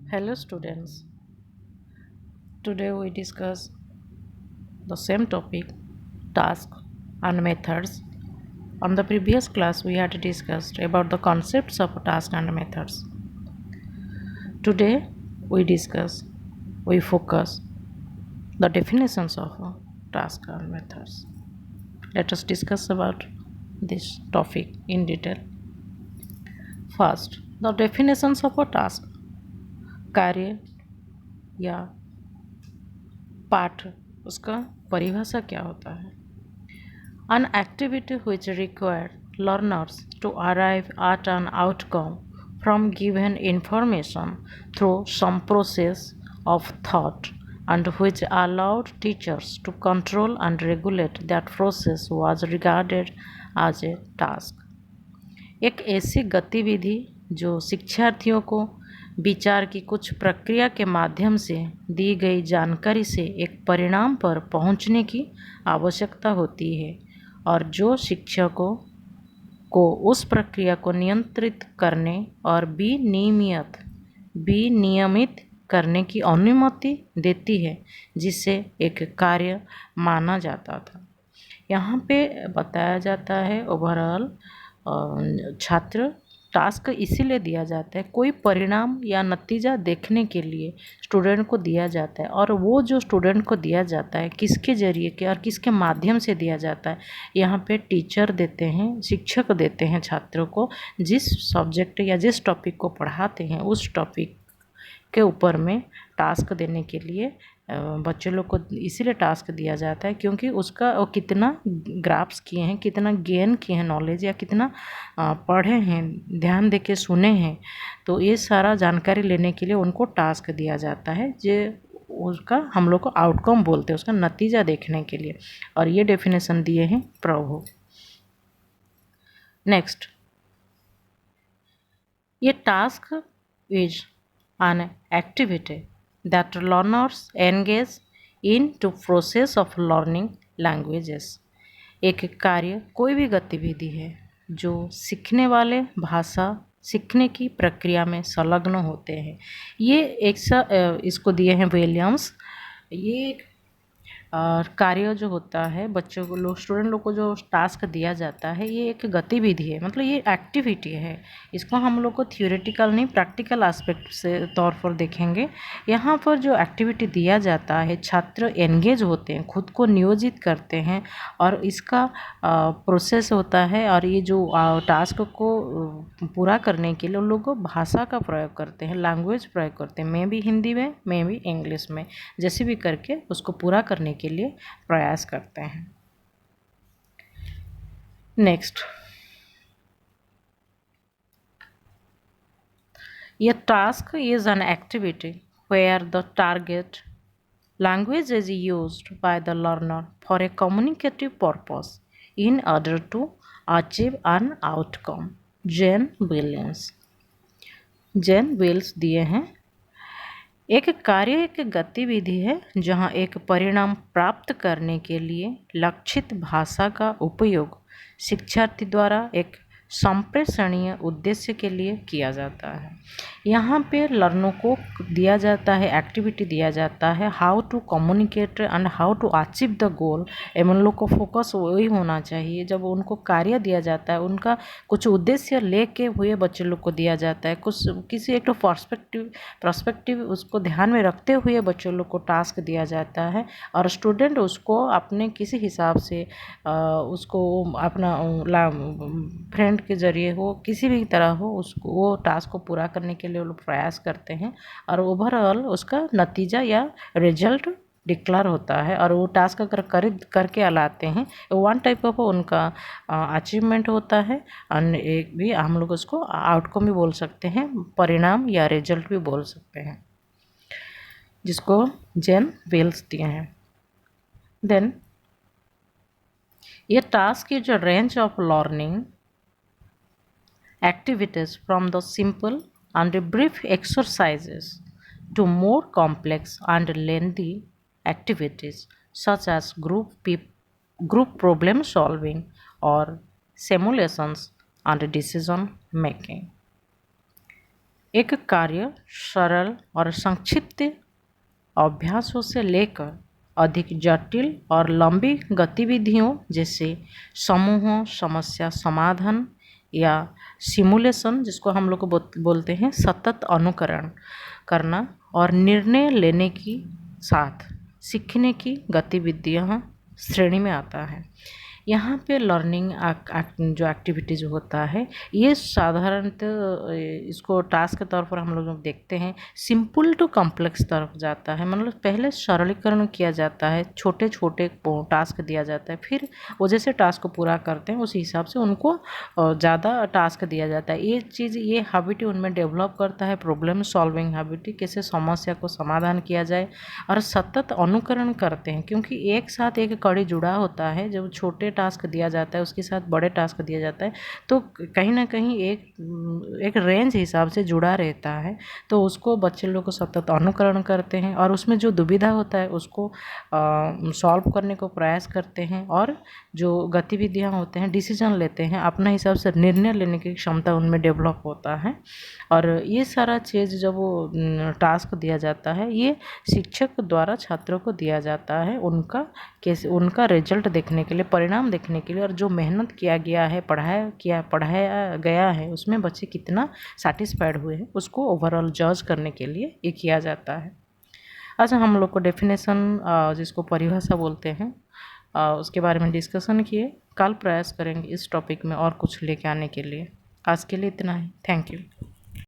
Hello students. Today we discuss the same topic, task and methods. On the previous class we had discussed about the concepts of task and methods. Today we focus the definitions of task and methods. Let us discuss about this topic in detail. First, the definitions of a task, कार्य या पाठ, उसका परिभाषा क्या होता है? An activity which requires learners to arrive at an outcome from given information through some process of thought and which allowed teachers to control and regulate that process was regarded as a task. एक ऐसी गतिविधि जो शिक्षार्थियों को विचार की कुछ प्रक्रिया के माध्यम से दी गई जानकारी से एक परिणाम पर पहुंचने की आवश्यकता होती है और जो शिक्षकों को उस प्रक्रिया को नियंत्रित करने और विनियमित करने की अनुमति देती है, जिसे एक कार्य माना जाता था। यहाँ पे बताया जाता है ओवरऑल छात्र टास्क इसीलिए दिया जाता है, कोई परिणाम या नतीजा देखने के लिए स्टूडेंट को दिया जाता है और वो जो स्टूडेंट को दिया जाता है किसके ज़रिए के और किसके माध्यम से दिया जाता है, यहाँ पे टीचर देते हैं, शिक्षक देते हैं छात्रों को। जिस सब्जेक्ट या जिस टॉपिक को पढ़ाते हैं उस टॉपिक के ऊपर में टास्क देने के लिए बच्चे लोग को इसीलिए टास्क दिया जाता है क्योंकि उसका वो कितना ग्राफ्स किए हैं, कितना गेन किए हैं नॉलेज, या कितना पढ़े हैं, ध्यान दे के सुने हैं, तो ये सारा जानकारी लेने के लिए उनको टास्क दिया जाता है, जो उसका हम लोग को आउटकम बोलते हैं, उसका नतीजा देखने के लिए। और ये डेफिनेशन दिए हैं प्रभु। नेक्स्ट, ये task is an activity that learners engage in to process of learning languages। एक कार्य कोई भी गतिविधि है जो सीखने वाले भाषा सीखने की प्रक्रिया में संलग्न होते हैं। ये एक इसको दिए हैं विलियम्स। ये एक कार्य जो होता है बच्चों को स्टूडेंट लोग को जो टास्क दिया जाता है, ये एक गतिविधि है, मतलब ये एक्टिविटी है। इसको हम लोग को थियोरेटिकल नहीं प्रैक्टिकल एस्पेक्ट से तौर पर देखेंगे। यहाँ पर जो एक्टिविटी दिया जाता है, छात्र एंगेज होते हैं, खुद को नियोजित करते हैं और इसका प्रोसेस होता है। और ये जो टास्क को पूरा करने के लिए उन लोग भाषा का प्रयोग करते हैं, लैंग्वेज प्रयोग करते हैं, मैं भी हिंदी में, मैं भी इंग्लिश में, जैसे भी करके उसको पूरा करने के लिए प्रयास करते हैं। नेक्स्ट, ये task is an activity where the target language is used by the learner for a communicative purpose in order to achieve an outcome। Jane Willis दिए हैं, एक कार्य एक गतिविधि है जहाँ एक परिणाम प्राप्त करने के लिए लक्षित भाषा का उपयोग शिक्षार्थी द्वारा एक संप्रेषणीय उद्देश्य के लिए किया जाता है। यहाँ पे लर्नों को दिया जाता है, एक्टिविटी दिया जाता है, how to communicate and how to achieve the goal. एवं लोग को फोकस वही होना चाहिए। जब उनको कार्य दिया जाता है, उनका कुछ उद्देश्य लेके हुए बच्चे लोग को दिया जाता है, कुछ किसी एक तो पर्सपेक्टिव उसको ध्यान में रखते हुए बच्चों लोग को टास्क दिया जाता है और स्टूडेंट उसको अपने किसी हिसाब से उसको अपना फ्रेंड के ज़रिए हो, किसी भी तरह हो, उसको वो टास्क को पूरा करने के लिए वो लोग प्रयास करते हैं और ओवरऑल उसका नतीजा या रिजल्ट डिक्लेयर होता है। और वो टास्क अगर करके लाते हैं, वन टाइप ऑफ उनका अचीवमेंट होता है। और एक भी हम लोग उसको आउटकम भी बोल सकते हैं, परिणाम या रिजल्ट भी बोल सकते हैं, जिसको जेन विल्स दिए हैं। देन ये task is a range of learning activities from the simple and brief exercises to more complex and lengthy activities such as group problem solving or simulations and decision making। एक कार्य सरल और संक्षिप्त अभ्यासों से लेकर अधिक जटिल और लंबी गतिविधियों जैसे समूह समस्या समाधान या सिमुलेशन, जिसको हम लोग बोलते हैं सतत अनुकरण करना, और निर्णय लेने की साथ सीखने की गतिविधियाँ श्रेणी में आता है। यहाँ पे लर्निंग जो एक्टिविटीज़ होता है, ये साधारणतः इसको टास्क के तौर पर हम लोग देखते हैं सिंपल टू कॉम्प्लेक्स तरफ जाता है। मतलब पहले सरलीकरण किया जाता है, छोटे छोटे टास्क दिया जाता है, फिर वो जैसे टास्क को पूरा करते हैं उस हिसाब से उनको ज़्यादा टास्क दिया जाता है। ये हैबिट उनमें डेवलप करता है, प्रॉब्लम सॉल्विंग हैबिट, कैसे समस्या को समाधान किया जाए, और सतत अनुकरण करते हैं क्योंकि एक साथ एक कड़ी जुड़ा होता है। जब छोटे टास्क दिया जाता है उसके साथ बड़े टास्क दिया जाता है तो कहीं ना कहीं एक रेंज हिसाब से जुड़ा रहता है, तो उसको बच्चे लोग को सतत अनुकरण करते हैं और उसमें जो दुविधा होता है उसको सॉल्व करने को प्रयास करते हैं, और जो गतिविधियाँ होते हैं डिसीजन लेते हैं, अपने हिसाब से निर्णय लेने की क्षमता उनमें डेवलप होता है। और ये सारा चीज़ जब वो टास्क दिया जाता है, ये शिक्षक द्वारा छात्रों को दिया जाता है उनका रिजल्ट देखने के लिए, परिणाम देखने के लिए, और जो मेहनत किया गया है, पढ़ाया गया है उसमें बच्चे कितना सेटिस्फाइड हुए हैं उसको ओवरऑल जज करने के लिए ये किया जाता है। अच्छा, हम लोग को डेफिनेशन जिसको परिभाषा बोलते हैं उसके बारे में डिस्कशन किए। कल प्रयास करेंगे इस टॉपिक में और कुछ लेके आने के लिए। आज के लिए इतना ही। Thank you.